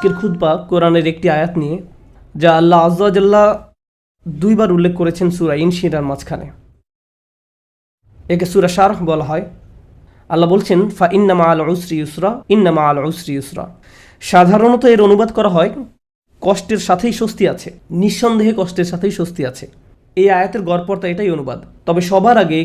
আজকের খুতবা কোরআনের একটি আয়াত নিয়ে, যা আল্লাহ আযজা ওয়া জাল্লা দুইবার উল্লেখ করেছেন সূরা ইনশিরার মাঝখানে। একে সূরা শারহ বলা হয়। আল্লাহ বলছেন ফা ইন্না মাআল উসরি ইউসরা, ইন্না মাআল উসরি ইউসরা। সাধারণত এর অনুবাদ করা হয় কষ্টের সাথেই স্বস্তি আছে, নিঃসন্দেহে কষ্টের সাথেই স্বস্তি আছে। এই আয়াতের গড়পড়তা এটাই অনুবাদ। তবে সবার আগে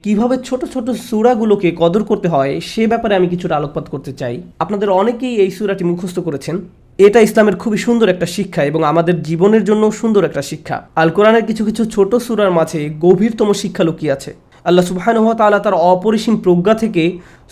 কিভাবে ছোট ছোট সূরাগুলোকে কদর করতে হয় সে ব্যাপারে আমি কিছুটা আলোকপাত করতে চাই। আপনাদের অনেকেই এই সূরাটি মুখস্থ করেছেন। এটা ইসলামের খুবই সুন্দর একটা শিক্ষা এবং আমাদের জীবনের জন্য সুন্দর একটা শিক্ষা। আল কোরআনের কিছু কিছু ছোট সূরার মাঝে গভীরতম শিক্ষা লুকিয়ে আছে। আল্লাহ সুবহানাহু ওয়া তাআলা তার অপরিসীম প্রজ্ঞা থেকে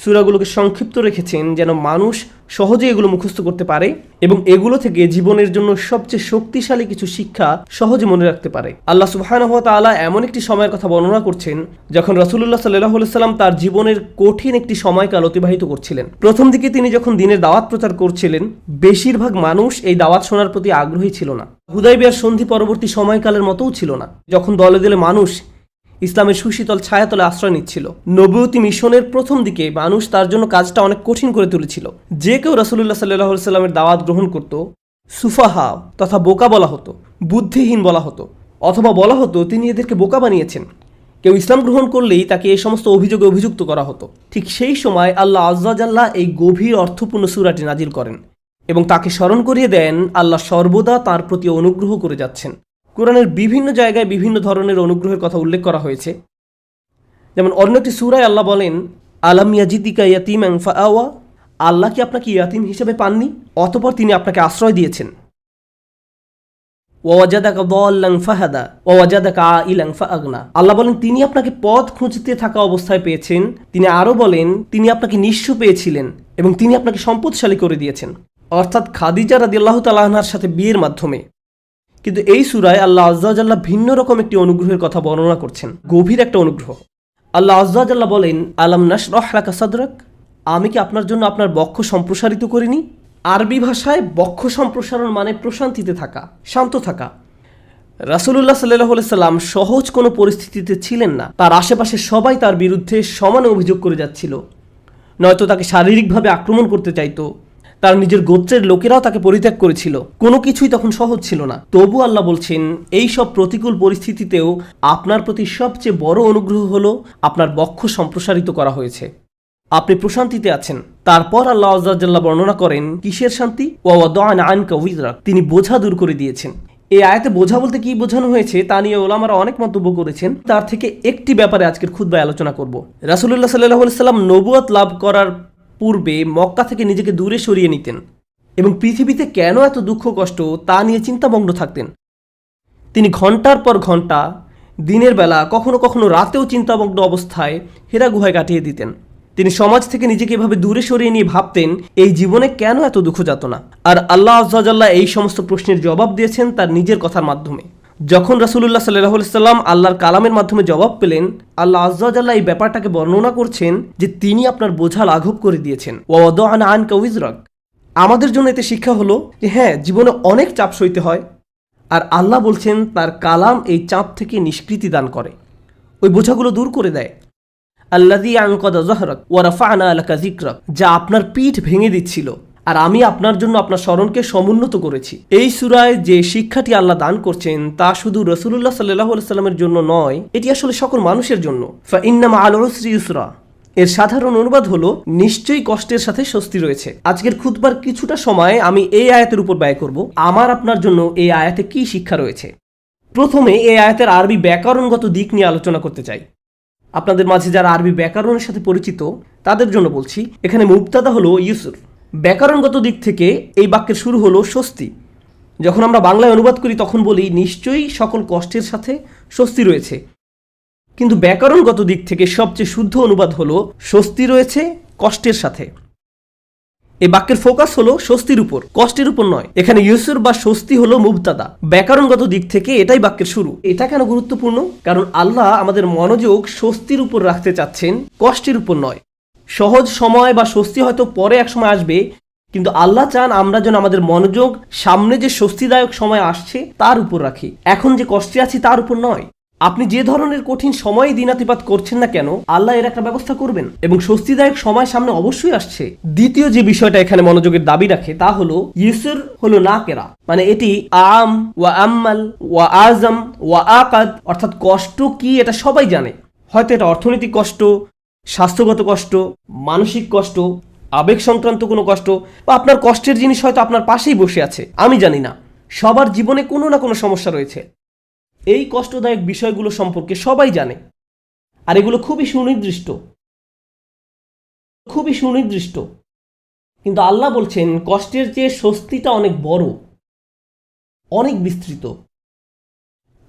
সূরাগুলোকে সংক্ষিপ্ত রেখেছেন যেন মানুষ সহজে এগুলো মুখস্থ করতে পারে এবং এগুলো থেকে জীবনের জন্য সবচেয়ে শক্তিশালী কিছু শিক্ষা সহজে মনে রাখতে পারে। আল্লাহ সুবহানাহু ওয়া তাআলা এমন একটি সময়ের কথা বর্ণনা করছেন যখন রাসূলুল্লাহ সাল্লাল্লাহু আলাইহি সাল্লাম তার জীবনের কঠিন একটি সময়কাল অতিবাহিত করছিলেন। প্রথম দিকে তিনি যখন দ্বীনের দাওয়াত প্রচার করছিলেন, বেশিরভাগ মানুষ এই দাওয়াত শোনার প্রতি আগ্রহী ছিল না। হুদায়বিয়ার সন্ধি পরবর্তী সময়কালের মতোও ছিল না, যখন দলে দলে মানুষ ইসলামের সুশীতল ছায়াতলে আশ্রয় নিচ্ছিল। নবুয়তি মিশনের প্রথম দিকে মানুষ তার জন্য কাজটা অনেক কঠিন করে তুলেছিল। যে কেউ রাসূলুল্লাহ সাল্লাল্লাহু আলাইহি সাল্লামের দাওয়াত গ্রহণ করত, সুফাহা তথা বোকা বলা হতো, বুদ্ধিহীন বলা হতো, অথবা বলা হতো তিনি এদেরকে বোকা বানিয়েছেন। কেউ ইসলাম গ্রহণ করলেই তাকে এই সমস্ত অভিযোগে অভিযুক্ত করা হতো। ঠিক সেই সময় আল্লাহ আযজা ওয়া জাল্লা এই গভীর অর্থপূর্ণ সূরাটি নাজিল করেন এবং তাকে স্মরণ করিয়ে দেন আল্লাহ সর্বদা তার প্রতি অনুগ্রহ করে যাচ্ছেন। কোরআনের বিভিন্ন জায়গায় বিভিন্ন ধরনের অনুগ্রহের কথা উল্লেখ করা হয়েছে। যেমন অন্য একটি সূরায় আল্লাহ বলেন, আলাম ইয়াজিদিকা ইয়াতীমান ফাআওয়া, আল্লাহ কি আপনাকে ইয়াতীম হিসেবে পাননি, অতঃপর তিনি আপনাকে আশ্রয় দিয়েছেন। ওয়া ওয়াজাদাকা দাল্লান ফাহাদা ওয়া ওয়াজাদাকা আইলান ফাআগনা, আল্লাহ বলেন তিনি আপনাকে পথ খুঁজতে থাকা অবস্থায় পেয়েছেন। তিনি আরও বলেন তিনি আপনাকে নিঃস্ব পেয়েছিলেন এবং তিনি আপনাকে সম্পদশালী করে দিয়েছেন, অর্থাৎ খাদিজা রাদিয়াল্লাহু তাআলা আনহার সাথে বিয়ের মাধ্যমে। কিন্তু এই সূরায় আল্লাহ আযজা ওয়া জাল্লা ভিন্ন রকম একটি অনুগ্রহের কথা বর্ণনা করছেন, গভীর একটা অনুগ্রহ। আল্লাহ আযজা ওয়া জাল্লা বলেন, আলাম নাশরাহ লাকা সাদরাক, আমি কি আপনার জন্য আপনার বক্ষ সম্প্রসারিত করিনি। আরবি ভাষায় বক্ষ সম্প্রসারণ মানে প্রশান্তিতে থাকা, শান্ত থাকা। রাসূলুল্লাহ সাল্লাল্লাহু আলাইহি সাল্লাম সহজ কোনো পরিস্থিতিতে ছিলেন না। তার আশেপাশে সবাই তার বিরুদ্ধে সমানে অভিযোগ করে যাচ্ছিল, নয়তো তাকে শারীরিকভাবে আক্রমণ করতে চাইতো। তার নিজের গোত্রের লোকেরাও তাকে পরিত্যাগ করেছিল। কোনো কিছুই তখন সহজ ছিল না। তবু আল্লাহ বলছেন এই সব প্রতিকূল পরিস্থিতিতেও আপনার প্রতি সবচেয়ে বড় অনুগ্রহ হলো আপনার বক্ষ সম্প্রসারিত করা হয়েছে, আপনি প্রশান্তিতে আছেন। তারপর আল্লাহ আযজা ওয়া জাল্লা বর্ণনা করেন কিসের শান্তি, ওয়া ওয়াদা'না আনকা উযরাক, তিনি বোঝা দূর করে দিয়েছেন। এই আয়াতে বোঝা বলতে কি বোঝানো হয়েছে তা নিয়ে ওলামারা অনেক মন্তব্য করেছেন। তার থেকে একটি ব্যাপারে আজকের খুতবায় আলোচনা করব। রাসূলুল্লাহ সাল্লাল্লাহু আলাইহি সাল্লাম নবুয়ত লাভ করার পূর্বে মক্কা থেকে নিজেকে দূরে সরিয়ে নিতেন এবং পৃথিবীতে কেন এত দুঃখ কষ্ট তা নিয়ে চিন্তামগ্ন থাকতেন। তিনি ঘন্টার পর ঘন্টা দিনের বেলা, কখনো কখনো রাতেও চিন্তামগ্ন অবস্থায় হেরা গুহায় কাটিয়ে দিতেন। তিনি সমাজ থেকে নিজেকে এভাবে দূরে সরিয়ে নিয়ে ভাবতেন এই জীবনে কেন এত দুঃখ যাতনা। আর আল্লাহ আযজা ওয়া জাল্লা এই সমস্ত প্রশ্নের জবাব দিয়েছেন তার নিজের কথার মাধ্যমে। যখন রাসূলুল্লাহ সাল্লাল্লাহু আলাইহি সাল্লাম আল্লাহর কালামের মাধ্যমে জবাব পেলেন, আল্লাহ আযজা ওয়া জাল্লা এই ব্যাপারটাকে বর্ণনা করছেন যে তিনি আপনার বোঝা লাঘব করে দিয়েছেন। ওয়া ওয়াদা'না আনকা উযরাক, আমাদের জন্য এতে শিক্ষা হলো যে হ্যাঁ, জীবনে অনেক চাপ সইতে হয়, আর আল্লাহ বলছেন তার কালাম এই চাপ থেকে নিষ্কৃতি দান করে, ওই বোঝাগুলো দূর করে দেয়। আল্লাযী আনকাযা যাহরাক ওয়া রাফা'না লাকা যিকরাক, যা আপনার পিঠ ভেঙে দিচ্ছিল আর আমি আপনার জন্য আপনার স্মরণকে সমুন্নত করেছি। এই সূরায় যে শিক্ষাটি আল্লাহ দান করছেন তা শুধু রাসূলুল্লাহ সাল্লাল্লাহু আলাইহি সাল্লামের জন্য নয়, এটি আসলে সকল মানুষের জন্য। ফা ইন্না মাআল উসরি ইউসরা, এর সাধারণ অনুবাদ হলো নিশ্চয়ই কষ্টের সাথে স্বস্তি রয়েছে। আজকের খুতবার কিছুটা সময় আমি এই আয়াতের উপর ব্যয় করব। আমার আপনার জন্য এই আয়াতে কি শিক্ষা রয়েছে। প্রথমে এই আয়াতের আরবি ব্যাকরণগত দিক নিয়ে আলোচনা করতে চাই। আপনাদের মাঝে যারা আরবি ব্যাকরণের সাথে পরিচিত তাদের জন্য বলছি, এখানে মুবতাদা হলো ইউসর। ব্যাকরণগত দিক থেকে এই বাক্যের শুরু হলো স্বস্তি। যখন আমরা বাংলায় অনুবাদ করি তখন বলি নিশ্চয়ই সকল কষ্টের সাথে স্বস্তি রয়েছে, কিন্তু ব্যাকরণগত দিক থেকে সবচেয়ে শুদ্ধ অনুবাদ হলো স্বস্তি রয়েছে কষ্টের সাথে। এই বাক্যের ফোকাস হলো স্বস্তির উপর, কষ্টের উপর নয়। এখানে ইউসর বা স্বস্তি হলো মুবতাদা, ব্যাকরণগত দিক থেকে এটাই বাক্যের শুরু। এটা কেন গুরুত্বপূর্ণ? কারণ আল্লাহ আমাদের মনোযোগ স্বস্তির উপর রাখতে চাচ্ছেন, কষ্টের উপর নয়। সহজ সময় বা স্বস্তি হয়তো পরে এক সময় আসবে, কিন্তু আল্লাহ চান আমরা যেন আমাদের মনোযোগ সামনে যে স্বস্তিদায়ক সময় আসছে তার উপর রাখি, এখন যে কষ্টে আছি তার উপর নয়। আপনি যে ধরনের কঠিন সময়ে দিনাতিপাত করছেন না কেন, আল্লাহ এর একটা ব্যবস্থা করবেন এবং স্বস্তিদায়ক সময় সামনে অবশ্যই আসছে। দ্বিতীয় যে বিষয়টা এখানে মনোযোগের দাবি রাখে তা হলো ইউসুর হলো নাকেরা, মানে এটি আম ওয়া আম্মাল ওয়া আজম ওয়া আকাদ, অর্থাৎ কষ্ট কি এটা সবাই জানে। হয়তো এটা অর্থনৈতিক কষ্ট, স্বাস্থ্যগত কষ্ট, মানসিক কষ্ট, আবেগ সংক্রান্ত কোনো কষ্ট, বা আপনার কষ্টের জিনিস হয়তো আপনার পাশেই বসে আছে, আমি জানি না। সবার জীবনে কোনো না কোনো সমস্যা রয়েছে। এই কষ্টদায়ক বিষয়গুলো সম্পর্কে সবাই জানে, আর এগুলো খুবই সুনির্দিষ্ট। কিন্তু আল্লাহ বলছেন কষ্টের চেয়ে স্বস্তিটা অনেক বড়, অনেক বিস্তৃত।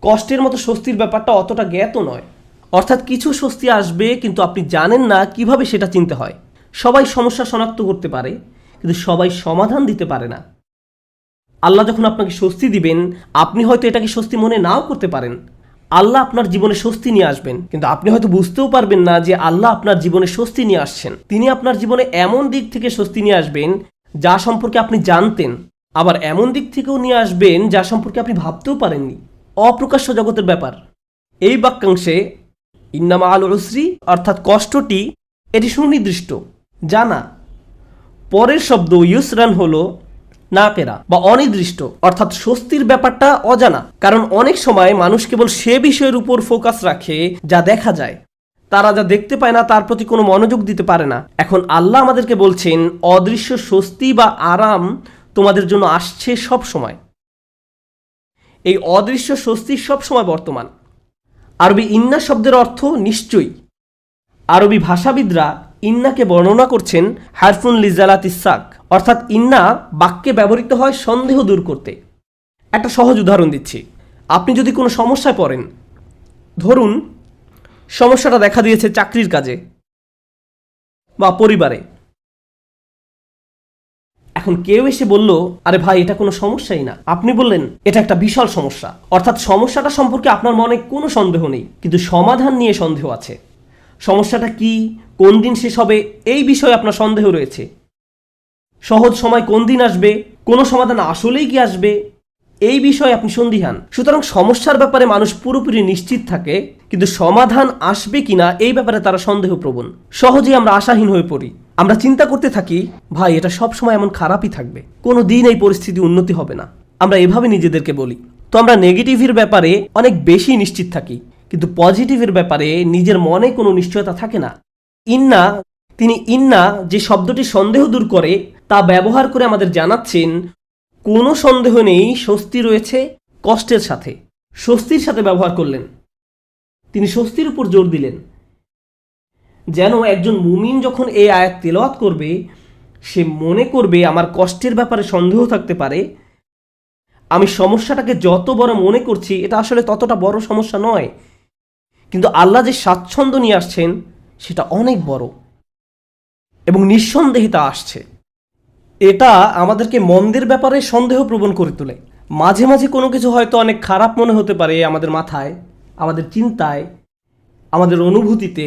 কষ্টের মতো স্বস্তির ব্যাপারটা অতটা জ্ঞাত নয়। অর্থাৎ কিছু স্বস্তি আসবে কিন্তু আপনি জানেন না কিভাবে সেটা চিনতে হয়। সবাই সমস্যা শনাক্ত করতে পারে কিন্তু সবাই সমাধান দিতে পারে না। আল্লাহ যখন আপনাকে স্বস্তি দিবেন, আপনি হয়তো এটাকে স্বস্তি মনে নাও করতে পারেন। আল্লাহ আপনার জীবনে স্বস্তি নিয়ে আসবেন, কিন্তু আপনি হয়তো বুঝতেও পারবেন না যে আল্লাহ আপনার জীবনে স্বস্তি নিয়ে আসছেন। তিনি আপনার জীবনে এমন দিক থেকে স্বস্তি নিয়ে আসবেন যা সম্পর্কে আপনি জানতেন, আবার এমন দিক থেকেও নিয়ে আসবেন যা সম্পর্কে আপনি ভাবতেও পারেননি। অপ্রকাশ্য জগতের ব্যাপার। এই বাক্যাংশে ইন্নামা আল উসরি অর্থাৎ কষ্টটি এটি সুনির্দিষ্ট, জানা। পরের শব্দ ইউসরান হলো নাকেরা বা অনির্দিষ্ট, অর্থাৎ স্বস্তির ব্যাপারটা অজানা। কারণ অনেক সময় মানুষ কেবল সে বিষয়ের উপর ফোকাস রাখে যা দেখা যায়। তারা যা দেখতে পায় না তার প্রতি কোনো মনোযোগ দিতে পারে না। এখন আল্লাহ আমাদেরকে বলছেন অদৃশ্য স্বস্তি বা আরাম তোমাদের জন্য আসছে সব সময়। এই অদৃশ্য স্বস্তি সব সময় বর্তমান। আরবি ইন্না শব্দের অর্থ নিশ্চয়ই। আরবি ভাষাবিদরা ইন্নাকে বর্ণনা করছেন হারফুন লিজালাত ইসাক, অর্থাৎ ইন্না বাক্যে ব্যবহৃত হয় সন্দেহ দূর করতে। একটা সহজ উদাহরণ দিচ্ছি। আপনি যদি কোনো সমস্যায় পড়েন, ধরুন সমস্যাটা দেখা দিয়েছে চাকরির কাজে বা পরিবারে। এখন কেউ এসে বলল, আরে ভাই এটা কোনো সমস্যাই না। আপনি বললেন এটা একটা বিশাল সমস্যা, অর্থাৎ সমস্যাটা সম্পর্কে আপনার মনে কোনো সন্দেহ নেই, কিন্তু সমাধান নিয়ে সন্দেহ আছে। সমস্যাটা কি, কোন দিন শেষ হবে, এই বিষয়ে আপনার সন্দেহ রয়েছে। সহজ সময় কোন দিন আসবে, কোনো সমাধান আসলেই কি আসবে, এই বিষয়ে আপনি সন্দিহান। সুতরাং সমস্যার ব্যাপারে মানুষ পুরোপুরি নিশ্চিত থাকে, কিন্তু সমাধান আসবে কিনা এই ব্যাপারে তারা সন্দেহপ্রবণ। সহজেই আমরা আশাহীন হয়ে পড়ি। আমরা চিন্তা করতে থাকি, ভাই এটা সব সময় এমন খারাপই থাকবে, কোনো দিন এই পরিস্থিতি উন্নতি হবে না। আমরা এভাবে নিজেদেরকে বলি। তো আমরা নেগেটিভের ব্যাপারে অনেক বেশি নিশ্চিত থাকি, কিন্তু পজিটিভের ব্যাপারে নিজের মনে কোনো নিশ্চয়তা থাকে না। তিনি ইন্না যে শব্দটি সন্দেহ দূর করে তা ব্যবহার করে আমাদের জানাচ্ছেন কোনো সন্দেহ নেই, স্বস্তি রয়েছে কষ্টের সাথে। স্বস্তির সাথে ব্যবহার করলেন, তিনি স্বস্তির উপর জোর দিলেন। যেন একজন মুমিন যখন এই আয়াত তেলাওয়াত করবে, সে মনে করবে আমার কষ্টের ব্যাপারে সন্দেহ থাকতে পারে, আমি সমস্যাটাকে যত বড় মনে করছি এটা আসলে ততটা বড় সমস্যা নয়, কিন্তু আল্লাহ যে স্বাচ্ছন্দ্য নিয়ে আসছেন সেটা অনেক বড় এবং নিঃসন্দেহে তা আসছে। এটা আমাদেরকে মন্দের ব্যাপারে সন্দেহ প্রবণ করে তোলে। মাঝে মাঝে কোনো কিছু হয়তো অনেক খারাপ মনে হতে পারে আমাদের মাথায়, আমাদের চিন্তায়, আমাদের অনুভূতিতে,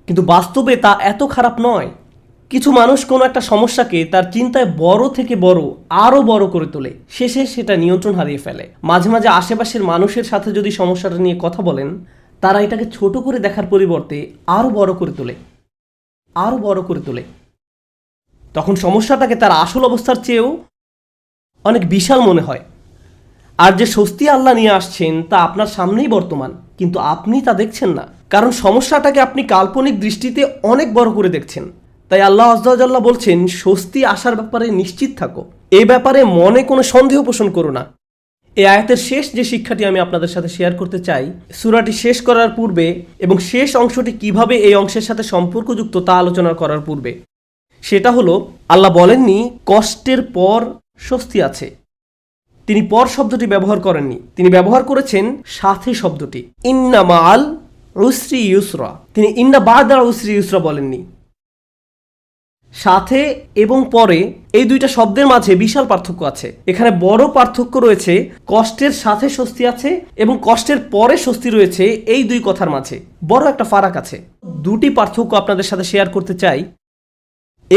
কিন্তু বাস্তবে তা এত খারাপ নয়। কিছু মানুষ কোনো একটা সমস্যাকে তার চিন্তায় বড় থেকে বড় আরও বড় করে তোলে, শেষে সেটা নিয়ন্ত্রণ হারিয়ে ফেলে। মাঝে মাঝে আশেপাশের মানুষের সাথে যদি সমস্যাটা নিয়ে কথা বলেন, তারা এটাকে ছোট করে দেখার পরিবর্তে আরও বড় করে তোলে। তখন সমস্যাটাকে তার আসল অবস্থার চেয়েও অনেক বিশাল মনে হয়। আর যে স্বস্তি আল্লাহ নিয়ে আসছেন তা আপনার সামনেই বর্তমান, কিন্তু আপনি তা দেখছেন না, কারণ সমস্যাটাকে আপনি কাল্পনিক দৃষ্টিতে অনেক বড় করে দেখছেন। তাই আল্লাহ আযজা ওয়া জাল্লা বলছেন স্বস্তি আসার ব্যাপারে নিশ্চিত থাকো, এই ব্যাপারে মনে কোনো সন্দেহ পোষণ করো না। এই আয়াতের শেষ যে শিক্ষাটি আমি আপনাদের সাথে শেয়ার করতে চাই, সূরাটি শেষ করার পূর্বে এবং শেষ অংশটি কিভাবে এই অংশের সাথে সম্পর্কযুক্ত তা আলোচনা করার পূর্বে, সেটা হলো আল্লাহ বলেননি কষ্টের পর স্বস্তি আছে। তিনি পর শব্দটি ব্যবহার করেননি, তিনি ব্যবহার করেছেন সাথে শব্দটি, ইন্না মাআল উসরি ইউসরা। তিনি ইন্না বা'দাল উসরি ইউসরা বলেননি। সাথে এবং পরে এই দুইটা শব্দের মাঝে বিশাল পার্থক্য আছে। এখানে বড় পার্থক্য রয়েছে কষ্টের সাথে স্বস্তি আছে এবং কষ্টের পরে স্বস্তি রয়েছে, এই দুই কথার মাঝে বড় একটা ফারাক আছে। দুটি পার্থক্য আপনাদের সাথে শেয়ার করতে চাই।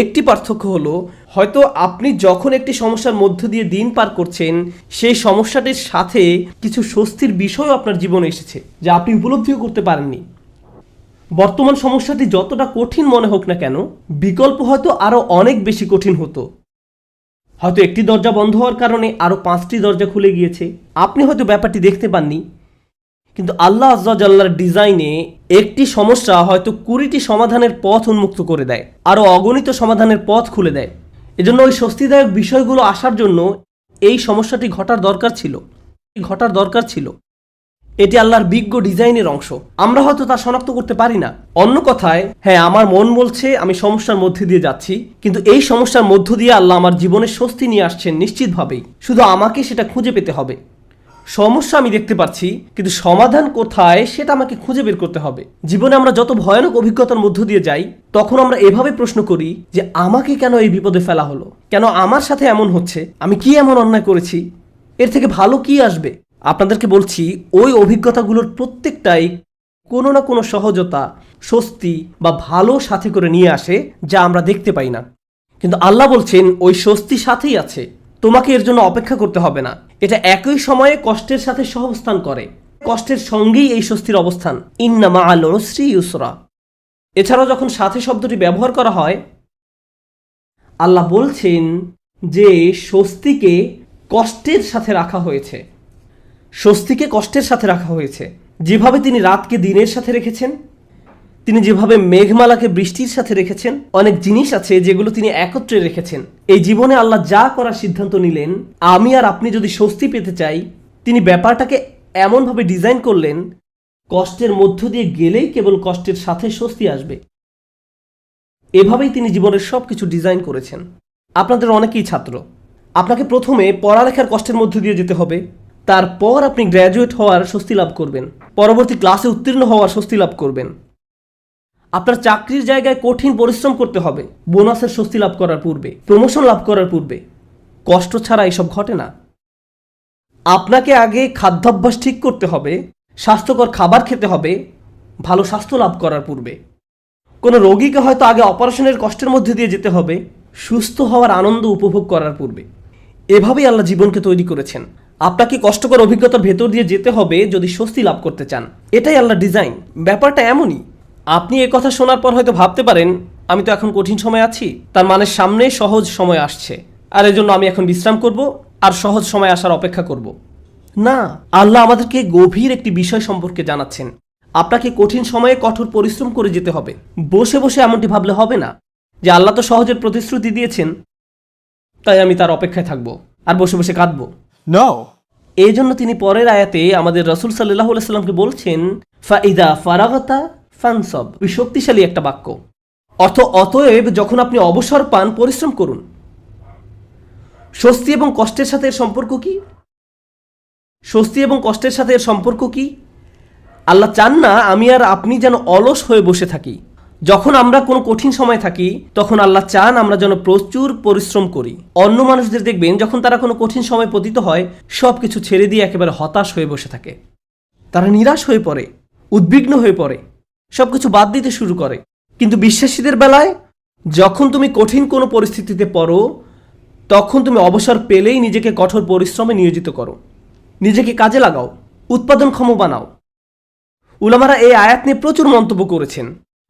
একটি পার্থক্য হলো, হয়তো আপনি যখন একটি সমস্যার মধ্য দিয়ে দিন পার করছেন, সেই সমস্যাটির সাথে কিছু স্বস্তির বিষয়ও আপনার জীবনে এসেছে যা আপনি উপলব্ধিও করতে পারেননি। বর্তমান সমস্যাটি যতটা কঠিন মনে হোক না কেন, বিকল্প হয়তো আরো অনেক বেশি কঠিন হতো। হয়তো একটি দরজা বন্ধ হওয়ার কারণে আরো 5টি দরজা খুলে গিয়েছে। আপনি হয়তো ব্যাপারটি দেখতে পাননি, কিন্তু আল্লাহ আজ্জা জাল্লার ডিজাইনে একটি সমস্যা হয়তো 20টি সমাধানের পথ উন্মুক্ত করে দেয়, আরো অগণিত সমাধানের পথ খুলে দেয়। এজন্য ওই স্বস্তিদায়ক বিষয়গুলো আসার জন্য এই সমস্যাটি ঘটার দরকার ছিল। এটি আল্লাহর বিজ্ঞ ডিজাইনের অংশ। আমরা হয়তো তা শনাক্ত করতে পারি না। অন্য কথায়, হ্যাঁ, আমার মন বলছে আমি সমস্যার মধ্যে দিয়ে যাচ্ছি, কিন্তু এই সমস্যার মধ্য দিয়ে আল্লাহ আমার জীবনে স্বস্তি নিয়ে আসছেন নিশ্চিতভাবেই। শুধু আমাকে সেটা খুঁজে পেতে হবে। সমস্যা আমি দেখতে পাচ্ছি, কিন্তু সমাধান কোথায় সেটা আমাকে খুঁজে বের করতে হবে। জীবনে আমরা যত ভয়ানক অভিজ্ঞতার মধ্য দিয়ে যাই, তখন আমরা এভাবে প্রশ্ন করি যে আমাকে কেন এই বিপদে ফেলা হলো, কেন আমার সাথে এমন হচ্ছে, আমি কি এমন অন্যায় করেছি, এর থেকে ভালো কি আসবে। আপনাদেরকে বলছি, ওই অভিজ্ঞতাগুলোর প্রত্যেকটাই কোনো না কোনো সহজতা, স্বস্তি বা ভালো সাথে করে নিয়ে আসে, যা আমরা দেখতে পাই না। কিন্তু আল্লাহ বলছেন ওই স্বস্তি সাথেই আছে, তোমাকে এর জন্য অপেক্ষা করতে হবে না। এটা একই সময়ে কষ্টের সাথে সহাবস্থান করে, কষ্টের সঙ্গেই এই স্বস্তির অবস্থান। ইন্না মাআল উসরি ইউসরা। এছাড়াও যখন সাথে শব্দটি ব্যবহার করা হয়, আল্লাহ বলছেন যে স্বস্তিকে কষ্টের সাথে রাখা হয়েছে। স্বস্তিকে কষ্টের সাথে রাখা হয়েছে। যেভাবে তিনি রাতকে দিনের সাথে রেখেছেন, তিনি যেভাবে মেঘমালাকে বৃষ্টির সাথে রেখেছেন, অনেক জিনিস আছে যেগুলো তিনি একত্রে রেখেছেন। এই জীবনে আল্লাহ যা করার সিদ্ধান্ত নিলেন, আমি আর আপনি যদি স্বস্তি পেতে চাই, তিনি ব্যাপারটাকে এমনভাবে ডিজাইন করলেন, কষ্টের মধ্য দিয়ে গেলেই কেবল কষ্টের সাথে স্বস্তি আসবে। এভাবেই তিনি জীবনের সবকিছু ডিজাইন করেছেন। আপনাদের অনেকেই ছাত্র, আপনাকে প্রথমে পড়ালেখার কষ্টের মধ্য দিয়ে যেতে হবে, তারপর আপনি গ্র্যাজুয়েট হওয়ার স্বস্তি লাভ করবেন, পরবর্তী ক্লাসে উত্তীর্ণ হওয়ার স্বস্তি লাভ করবেন। আপনার চাকরির জায়গায় কঠিন পরিশ্রম করতে হবে বোনাসের স্বস্তি লাভ করার পূর্বে, প্রমোশন লাভ করার পূর্বে। কষ্ট ছাড়া এসব ঘটে না। আপনাকে আগে খাদ্যাভ্যাস ঠিক করতে হবে, স্বাস্থ্যকর খাবার খেতে হবে ভালো স্বাস্থ্য লাভ করার পূর্বে। কোনো রোগীকে হয়তো আগে অপারেশনের কষ্টের মধ্যে দিয়ে যেতে হবে সুস্থ হওয়ার আনন্দ উপভোগ করার পূর্বে। এভাবেই আল্লাহ জীবনকে তৈরি করেছেন। আপনাকে কষ্টকর অভিজ্ঞতার ভেতর দিয়ে যেতে হবে যদি স্বস্তি লাভ করতে চান। এটাই আল্লাহ ডিজাইন। ব্যাপারটা এমনই। আপনি এ কথা শোনার পর হয়তো ভাবতে পারেন, আমি তো এখন কঠিন সময় আছি, তার মানে সামনে সহজ সময় আসছে, আর এজন্য আমি এখন বিশ্রাম করব আর সহজ সময় আসার অপেক্ষা করব। না, আল্লাহ আমাদেরকে গভীর একটি বিষয় সম্পর্কে জানাচ্ছেন। আপনাকে কঠিন সময়ে কঠোর পরিশ্রম করে যেতে হবে। বসে বসে এমনটি ভাবলে হবে না যে আল্লাহ তো সহজের প্রতিশ্রুতি দিয়েছেন, তাই আমি তার অপেক্ষায় থাকবো আর বসে বসে কাঁদবো। No. এই জন্য তিনি পরের আয়াতে আমাদের রাসূল সাল্লাল্লাহু আলাইহি সাল্লামকে বলছেন, ফাইদা ফারাগতা ফানসব। শক্তিশালী একটা বাক্য। অতএব যখন আপনি অবসর পান, পরিশ্রম করুন। স্বস্তি এবং কষ্টের সাথে এর সম্পর্ক কি? স্বস্তি এবং কষ্টের সাথে এর সম্পর্ক কি? আল্লাহ চান না আমি আর আপনি যেন অলস হয়ে বসে থাকি। যখন আমরা কোনো কঠিন সময় থাকি, তখন আল্লাহ চান আমরা যেন প্রচুর পরিশ্রম করি। অন্য মানুষদের দেখবেন যখন তারা কোনো কঠিন সময় পতিত হয়, সব কিছু ছেড়ে দিয়ে একেবারে হতাশ হয়ে বসে থাকে। তারা নিরাশ হয়ে পড়ে, উদ্বিগ্ন হয়ে পড়ে, সবকিছু বাদ দিতে শুরু করে। কিন্তু বিশ্বাসীদের বেলায় যখন তুমি কঠিন কোনো পরিস্থিতিতে পড়ো, তখন তুমি অবসর পেলেই নিজেকে কঠোর পরিশ্রমে নিয়োজিত করো, নিজেকে কাজে লাগাও, উৎপাদনক্ষম বানাও। উলামারা এই আয়াত নিয়ে প্রচুর মন্তব্য করেছেন।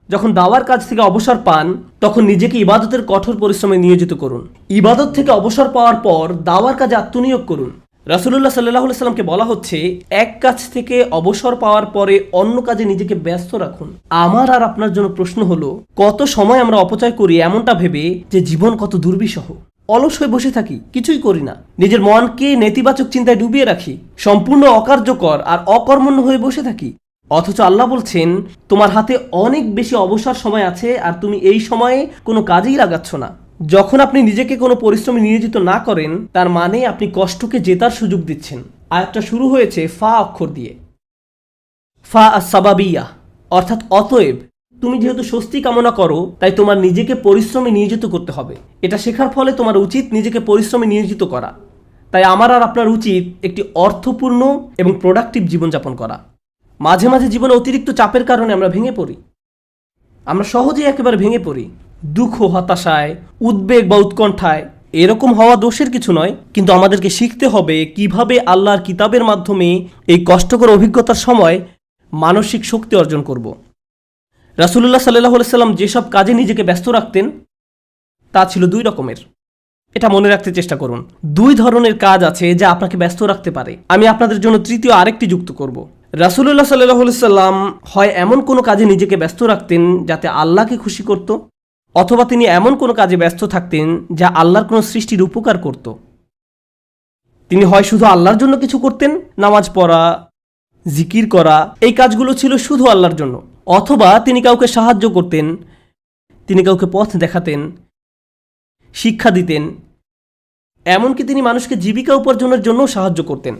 যখন দাওয়ার কাজ থেকে অবসর পান, তখন নিজেকে ইবাদতের কঠোর পরিশ্রমে নিয়োজিত করুন। ইবাদত থেকে অবসর পাওয়ার পর দাওয়ার কাজে আত্মনিয়োগ করুন। রাসূলুল্লাহ সাল্লাল্লাহু আলাইহি সাল্লামকে বলা হচ্ছে, এক কাজ থেকে অবসর পাওয়ার পরে অন্য কাজে নিজেকে ব্যস্ত রাখুন। আমার আর আপনার জন্য প্রশ্ন হলো, কত সময় আমরা অপচয় করি এমনটা ভেবে যে জীবন কত দুর্বিষহ। অলস হয়ে বসে থাকি, কিছুই করি না, নিজের মনকে নেতিবাচক চিন্তায় ডুবিয়ে রাখি, সম্পূর্ণ অকার্যকর আর অকর্মণ্য হয়ে বসে থাকি। অথচ আল্লাহ বলছেন, তোমার হাতে অনেক বেশি অবসর সময় আছে আর তুমি এই সময়ে কোনো কাজেই লাগাচ্ছ না। যখন আপনি নিজেকে কোনো পরিশ্রমে নিয়োজিত না করেন, তার মানে আপনি কষ্টকে জেতার সুযোগ দিচ্ছেন। আয়াতটা শুরু হয়েছে ফা অক্ষর দিয়ে, ফা আস-সাবাবিয়া, অর্থাৎ অতএব। তুমি যেহেতু স্বস্তি কামনা করো, তাই তোমার নিজেকে পরিশ্রমে নিয়োজিত করতে হবে। এটা শেখার ফলে তোমার উচিত নিজেকে পরিশ্রমে নিয়োজিত করা। তাই আমার আর আপনার উচিত একটি অর্থপূর্ণ এবং প্রোডাক্টিভ জীবনযাপন করা। মাঝে মাঝে জীবনে অতিরিক্ত চাপের কারণে আমরা ভেঙে পড়ি, আমরা সহজেই একেবারে ভেঙে পড়ি। দুঃখ, হতাশায়, উদ্বেগ বা উৎকণ্ঠায়। এরকম হওয়া দোষের কিছু নয়, কিন্তু আমাদেরকে শিখতে হবে কিভাবে আল্লাহর কিতাবের মাধ্যমে এই কষ্টকর অভিজ্ঞতার সময় মানসিক শক্তি অর্জন করব। রাসূলুল্লাহ সাল্লাল্লাহু আলাইহি সাল্লাম যেসব কাজে নিজেকে ব্যস্ত রাখতেন তা ছিল দুই রকমের। এটা মনে রাখতে চেষ্টা করুন। দুই ধরনের কাজ আছে যা আপনাকে ব্যস্ত রাখতে পারে। আমি আপনাদের জন্য তৃতীয় আরেকটি যুক্ত করব। রাসূলুল্লাহ সাল্লাল্লাহু আলাইহি সাল্লাম হয় এমন কোনো কাজে নিজেকে ব্যস্ত রাখতেন যাতে আল্লাহকে খুশি করত, অথবা তিনি এমন কোনো কাজে ব্যস্ত থাকতেন যা আল্লাহর কোনো সৃষ্টির উপকার করত। তিনি হয় শুধু আল্লাহর জন্য কিছু করতেন, নামাজ পড়া, জিকির করা, এই কাজগুলো ছিল শুধু আল্লাহর জন্য, অথবা তিনি কাউকে সাহায্য করতেন, তিনি কাউকে পথ দেখাতেন, শিক্ষা দিতেন, এমনকি তিনি মানুষকে জীবিকা উপার্জনের জন্য সাহায্য করতেন।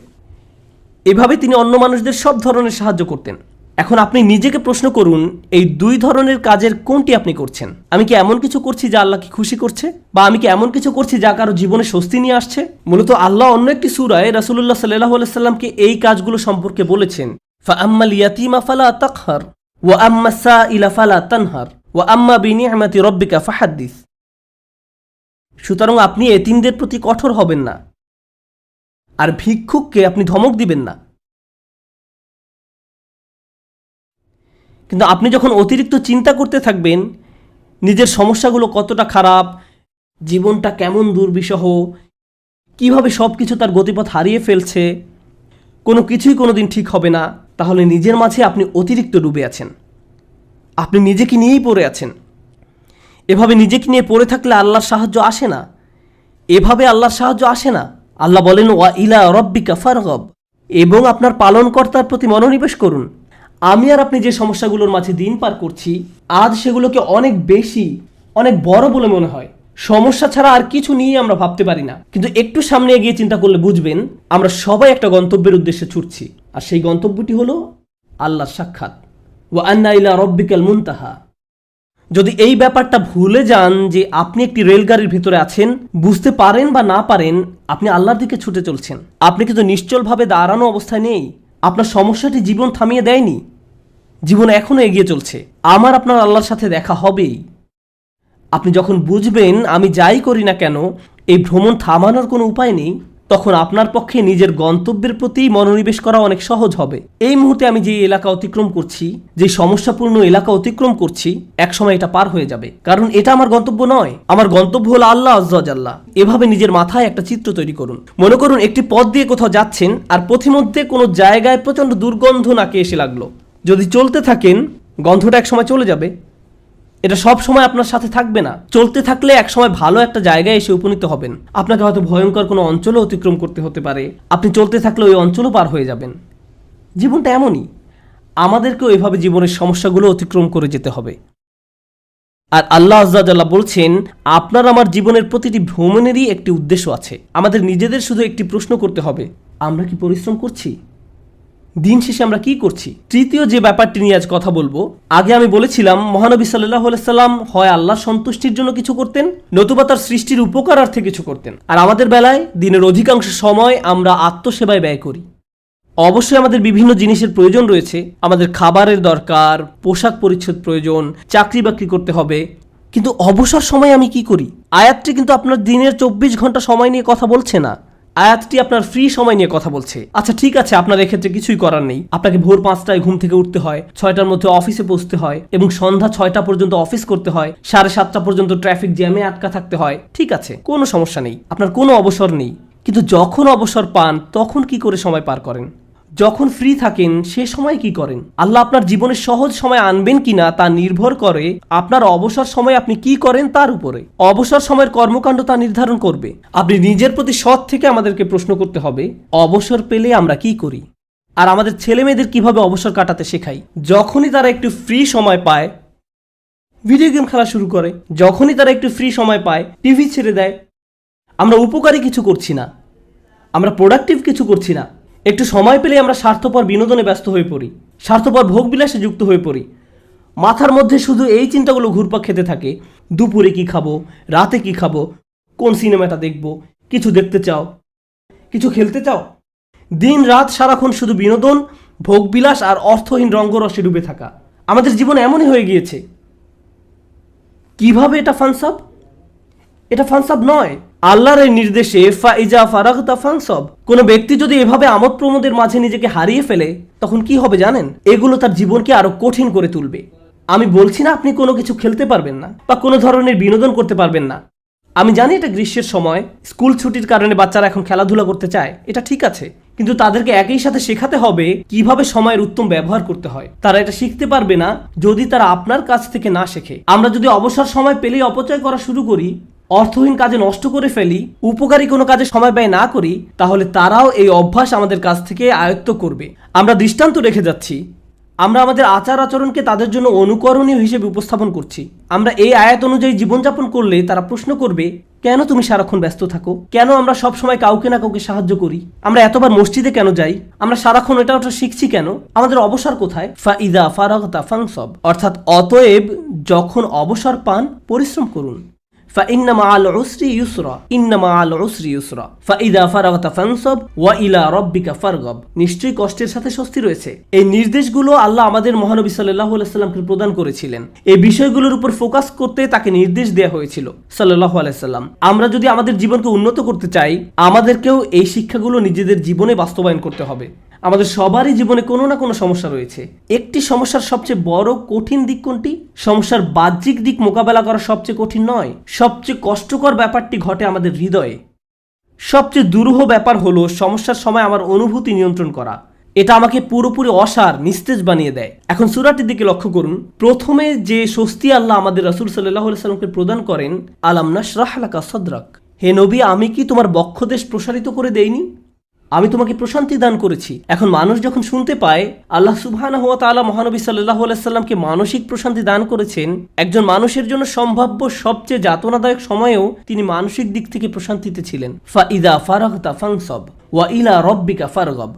এভাবে তিনি অন্য মানুষদের সব ধরনের সাহায্য করতেন। এখন আপনি নিজেকে প্রশ্ন করুন, এই দুই ধরনের কাজের কোনটি আপনি করছেন? আমি কি এমন কিছু করছি যা আল্লাহকে খুশি করছে, বা আমি কি এমন কিছু করছি যা কারো জীবনে স্বস্তি নিয়ে আসছে? মূলত আল্লাহ অন্য একটি সূরায় রাসূলুল্লাহ সাল্লাল্লাহু আলাইহি সাল্লামকে এই কাজগুলো সম্পর্কে বলেছেন, ফাআম্মাল ইয়াতীমা ফালা তাকহার ওয়া আম্মাস সাইলা ফালা তানহার ওয়া আম্মা বিনি'মাতি রাব্বিকা ফাহাদ্দিস। সুতরাং আপনি এতিমদের প্রতি কঠোর হবেন না, আর ভিক্ষুককে আপনি ধমক দিবেন না। কিন্তু আপনি যখন অতিরিক্ত চিন্তা করতে থাকবেন নিজের সমস্যাগুলো কতটা খারাপ, জীবনটা কেমন দুর্বিষহ, কিভাবে সব কিছু তার গতিপথ হারিয়ে ফেলছে, কোনো কিছুই কোনোদিন ঠিক হবে না, তাহলে নিজের মাঝে আপনি অতিরিক্ত ডুবে আছেন। আপনি নিজেকে নিয়েই পড়ে আছেন। এভাবে নিজেকে নিয়ে পড়ে থাকলে আল্লাহর সাহায্য আসে না। এভাবে আল্লাহর সাহায্য আসে না। আল্লাহ বলেন, ওয়া ইলা রাব্বিকা ফারগাব, এবং আপনার পালনকর্তার প্রতি মনোনিবেশ করুন। আমি আর আপনি যে সমস্যাগুলোর মাঝে দিন পার করছি, আজ সেগুলোকে অনেক বেশি, অনেক বড় বলে মনে হয়। সমস্যা ছাড়া আর কিছু নিয়ে আমরা ভাবতে পারি না। কিন্তু একটু সামনে এগিয়ে চিন্তা করলে বুঝবেন আমরা সবাই একটা গন্তব্যের উদ্দেশ্যে ছুটছি, আর সেই গন্তব্যটি হলো আল্লাহর সাক্ষাৎ। ওয়া আন্না ইলা রাব্বিকাল মুনতাহা। যদি এই ব্যাপারটা ভুলে যান যে আপনি একটি রেলগাড়ির ভিতরে আছেন, বুঝতে পারেন বা না পারেন আপনি আল্লাহর দিকে ছুটে চলছেন। আপনি কিন্তু নিশ্চলভাবে দাঁড়ানো অবস্থায় নেই। আপনার সমস্যাটি জীবন থামিয়ে দেয়নি, জীবন এখনো এগিয়ে চলছে। আমার আপনার আল্লাহর সাথে দেখা হবেই। আপনি যখন বুঝবেন আমি যাই করি না কেন এই ভ্রমণ থামানোর কোনো উপায় নেই, তখন আপনার পক্ষে নিজের গন্তব্যের প্রতি মনোনিবেশ করা অনেক সহজ হবে। এই মুহূর্তে আমি যে এলাকা অতিক্রম করছি, যে সমস্যাপূর্ণ এলাকা অতিক্রম করছি, একসময় এটা পার হয়ে যাবে, কারণ এটা আমার গন্তব্য নয়। আমার গন্তব্য হলো আল্লাহ আজ্জা ওয়া জাল্লা। এভাবে নিজের মাথায় একটা চিত্র তৈরি করুন। মনে করুন একটি পথ দিয়ে কোথাও যাচ্ছেন, আর পথিমধ্যে কোনো জায়গায় প্রচণ্ড দুর্গন্ধ নাকে এসে লাগলো। যদি চলতে থাকেন গন্ধটা একসময় চলে যাবে। এটা সব সময় আপনার সাথে থাকবে না। চলতে থাকলে একসময় ভালো একটা জায়গায় এসে উপনীত হবেন। আপনাকে হয়তো ভয়ঙ্কর কোনো অঞ্চলও অতিক্রম করতে হতে পারে। আপনি চলতে থাকলে ওই অঞ্চলও পার হয়ে যাবেন। জীবনটা এমনই, আমাদেরকেও এভাবে জীবনের সমস্যাগুলো অতিক্রম করে যেতে হবে। আর আল্লাহ আজ্জা ওয়া জাল্লা বলছেন, আপনার আমার জীবনের প্রতিটি ভ্রমণেরই একটি উদ্দেশ্য আছে। আমাদের নিজেদের শুধু একটি প্রশ্ন করতে হবে, আমরা কি পরিশ্রম করছি? দিন শেষে আমরা কি করছি? তৃতীয় যে ব্যাপারটি নিয়ে আজ কথা বলবো, আগে আমি বলেছিলাম মহানবী সাল্লাল্লাহু আলাইহি সাল্লাম হয় আল্লাহর সন্তুষ্টির জন্য কিছু করতেন, নতুবা তার সৃষ্টির উপকারার্থে কিছু করতেন। আর আমাদের বেলায় দিনের অধিকাংশ সময় আমরা আত্মসেবায় ব্যয় করি। অবশ্যই আমাদের বিভিন্ন জিনিসের প্রয়োজন রয়েছে। আমাদের খাবারের দরকার, পোশাক পরিচ্ছদ প্রয়োজন, চাকরি বাকরি করতে হবে। কিন্তু অবসর সময় আমি কি করি? আয়াতটি কিন্তু আপনার দিনের 24 ঘন্টা সময় নিয়ে কথা বলছে না। আয়াতটি আপনার ফ্রি সময় নিয়ে কথা বলছে। আচ্ছা ঠিক আছে, আপনার এক্ষেত্রে কিছুই করার নেই। আপনাকে ভোর 5টায় ঘুম থেকে উঠতে হয়, 6টার মধ্যে অফিসে পৌঁছতে হয়, এবং সন্ধ্যা 6টা পর্যন্ত অফিস করতে হয়, 7:30 পর্যন্ত ট্রাফিক জ্যামে আটকা থাকতে হয়। ঠিক আছে, কোনো সমস্যা নেই, আপনার কোনো অবসর নেই। কিন্তু যখন অবসর পান তখন কি করে সময় পার করেন? যখন ফ্রি থাকেন সে সময় কি করেন? আল্লাহ আপনার জীবনে সহজ সময় আনবেন কিনা তা নির্ভর করে আপনার অবসর সময় আপনি কি করেন তার উপরে। অবসর সময়ের কর্মকাণ্ড তা নির্ধারণ করবে। আপনি নিজের প্রতি সৎ থেকে আমাদেরকে প্রশ্ন করতে হবে, অবসর পেলে আমরা কি করি? আর আমাদের ছেলে মেয়েদের কিভাবে অবসর কাটাতে শেখাই? যখনই তারা একটু ফ্রি সময় পায় ভিডিও গেম খেলা শুরু করে, যখনই তারা একটু ফ্রি সময় পায় টিভি ছেড়ে দেয়। আমরা উপকারী কিছু করছি না, আমরা প্রোডাক্টিভ কিছু করছি না। একটু সময় পেলে আমরা স্বার্থপর বিনোদনে ব্যস্ত হয়ে পড়ি, স্বার্থপর ভোগবিলাসে যুক্ত হয়ে পড়ি। মাথার মধ্যে শুধু এই চিন্তাগুলো ঘুরপাক খেতে থাকে, দুপুরে কি খাবো, রাতে কি খাবো, কোন সিনেমাটা দেখবো, কিছু দেখতে চাও, কিছু খেলতে চাও। দিন রাত সারাক্ষণ শুধু বিনোদন, ভোগবিলাস আর অর্থহীন রঙ্গরসে ডুবে থাকা। আমাদের জীবন এমনই হয়ে গিয়েছে। কিভাবে এটা ফানসাব? এটা ফানসাব নয়। আল্লাহর এই নির্দেশে ফাইজা ফারাগতা ফানসাব। কোনো ব্যক্তি যদি এভাবে আমোদ প্রমোদের মাঝে নিজেকে হারিয়ে ফেলে তখন কি হবে জানেন? এগুলো তার জীবনকে আরো কঠিন করে তুলবে। আমি বলছি না আপনি কোনো কিছু খেলতে পারবেন না বা কোনো ধরনের বিনোদন করতে পারবেন না। আমি জানি এটা গ্রীষ্মের সময়, স্কুল ছুটির কারণে বাচ্চারা এখন খেলাধুলা করতে চায়, এটা ঠিক আছে, কিন্তু তাদেরকে একই সাথে শেখাতে হবে কিভাবে সময়ের উত্তম ব্যবহার করতে হয়। তারা এটা শিখতে পারবে না যদি তারা আপনার কাছ থেকে না শেখে। আমরা যদি অবসর সময় পেলেই অপচয় করা শুরু করি, অর্থহীন কাজে নষ্ট করে ফেলি, উপকারী কোনো কাজে সময় ব্যয় না করি, তাহলে তারাও এই অভ্যাস আমাদের কাছ থেকে আয়ত্ত করবে। আমরা দৃষ্টান্ত রেখে যাচ্ছি। আমরা আমাদের আচার আচরণকে তাদের জন্য অনুকরণীয় হিসেবে উপস্থাপন করছি। আমরা এই আয়াত অনুযায়ী জীবনযাপন করলে তারা প্রশ্ন করবে, কেন তুমি সারাক্ষণ ব্যস্ত থাকো? কেন আমরা সব সময় কাউকে না কাউকে সাহায্য করি? আমরা এতবার মসজিদে কেন যাই? আমরা সারাক্ষণ এটা ওটা শিখছি কেন? আমাদের অবসর কোথায়? ফাইদা ফারাগতা ফানসাব, অর্থাৎ অতএব যখন অবসর পান পরিশ্রম করুন। فإن مع العسر يسرا إن مع العسر يسرا فإذا فرغت فانصب وإلى ربك فارغب। নিশ্চয়ই কষ্টের সাথে স্বস্তি রয়েছে। এই নির্দেশগুলো আল্লাহ আমাদের মহানবী সাল্লাল্লাহু আলাইহি সাল্লামকে প্রদান করেছিলেন। এই বিষয়গুলোর উপর ফোকাস করতে তাকে নির্দেশ দেওয়া হয়েছিল সাল্লাল্লাহু আলাইহি সাল্লাম। আমরা যদি আমাদের জীবনকে উন্নত করতে চাই, আমাদেরকেও এই শিক্ষাগুলো নিজেদের জীবনে বাস্তবায়ন করতে হবে। আমাদের সবারই জীবনে কোনো না কোনো সমস্যা রয়েছে। একটি সমস্যার সবচেয়ে বড় কঠিন দিক কোনটি? সমস্যার বাহ্যিক দিক মোকাবেলা করা সবচেয়ে কঠিন নয়, সবচেয়ে কষ্টকর ব্যাপারটি ঘটে আমাদের হৃদয়ে। সবচেয়ে দুরূহ ব্যাপার হলো সমস্যার সময় আমার অনুভূতি নিয়ন্ত্রণ করা। এটা আমাকে পুরোপুরি অসার, নিস্তেজ বানিয়ে দেয়। এখন সূরাটির দিকে লক্ষ্য করুন। প্রথমে যে স্বস্তি আল্লাহ আমাদের রাসূল সাল্লাল্লাহু আলাইহি সাল্লামকে প্রদান করেন, আলাম নাশরাহ লাকা সাদরাক, হে নবী, আমি কি তোমার বক্ষদেশ প্রসারিত করে দেইনি? আমি তোমাকে প্রশান্তি দান করেছি। এখন মানুষ যখন শুনতে পায় আল্লাহ সুবহানাহু ওয়া তাআলা মহানবী সাল্লাল্লাহু আলাইহি সাল্লামকে মানসিক প্রশান্তি দান করেছেন, একজন মানুষের জন্য সম্ভাব্য সবচেয়ে যাতনাদায়ক সময়েও তিনি মানসিক দিক থেকে প্রশান্তিতে ছিলেন। ফাইদা ফারাগতা ফানসাব ওয়া ইলা রাব্বিকা ফারগাব।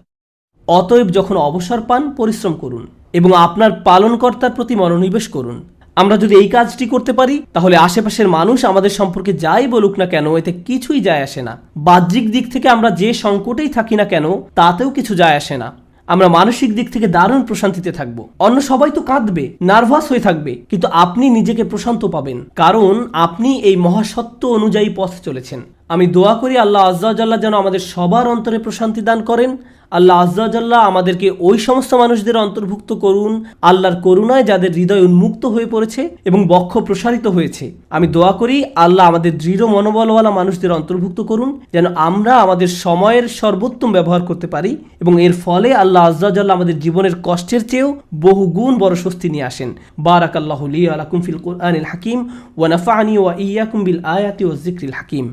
অতএব যখন অবসর পান পরিশ্রম করুন এবং আপনার পালনকর্তার প্রতি মনোনিবেশ করুন। আমরা যদি এই কাজটি করতে পারি তাহলে আশেপাশের মানুষ আমাদের সম্পর্কে যাই বলুক না কেন এতে কিছুই যায় আসে না। বাহ্যিক দিক থেকে আমরা যে সংকটেই থাকি না কেন তাতেও কিছু যায় আসে না। আমরা মানসিক দিক থেকে দারুণ প্রশান্তিতে থাকবো। অন্য সবাই তো কাঁদবে, নার্ভাস হয়ে থাকবে, কিন্তু আপনি নিজেকে প্রশান্ত পাবেন, কারণ আপনি এই মহাসত্য অনুযায়ী পথ চলেছেন। আমি দোয়া করি আল্লাহ আজ্জা ওয়া জাল্লা যেন আমাদের সবার অন্তরে প্রশান্তি দান করেন। আল্লাহ আজ্জা ওয়া জাল্লা আমাদেরকে ওই সমস্ত মানুষদের অন্তর্ভুক্ত করুন আল্লাহর করুণায় যাদের হৃদয় উন্মুক্ত হয়ে পড়েছে এবং বক্ষ প্রসারিত হয়েছে। আমি দোয়া করি আল্লাহ আমাদের দৃঢ় মনোবলওয়ালা মানুষদের অন্তর্ভুক্ত করুন যেন আমরা আমাদের সময়ের সর্বোত্তম ব্যবহার করতে পারি এবং এর ফলে আল্লাহ আজ্জা ওয়া জাল্লা আমাদের জীবনের কষ্টের চেয়েও বহু গুণ বড় স্বস্তি নিয়ে আসেন। বারাকাল্লাহু লি ওয়া লাকুম ফিল কুরআনিল হাকিম ওয়া নাফা'নি ওয়া ইয়্যাকুম বিল আয়াতি ওয়াজ যিকরিল হাকিম।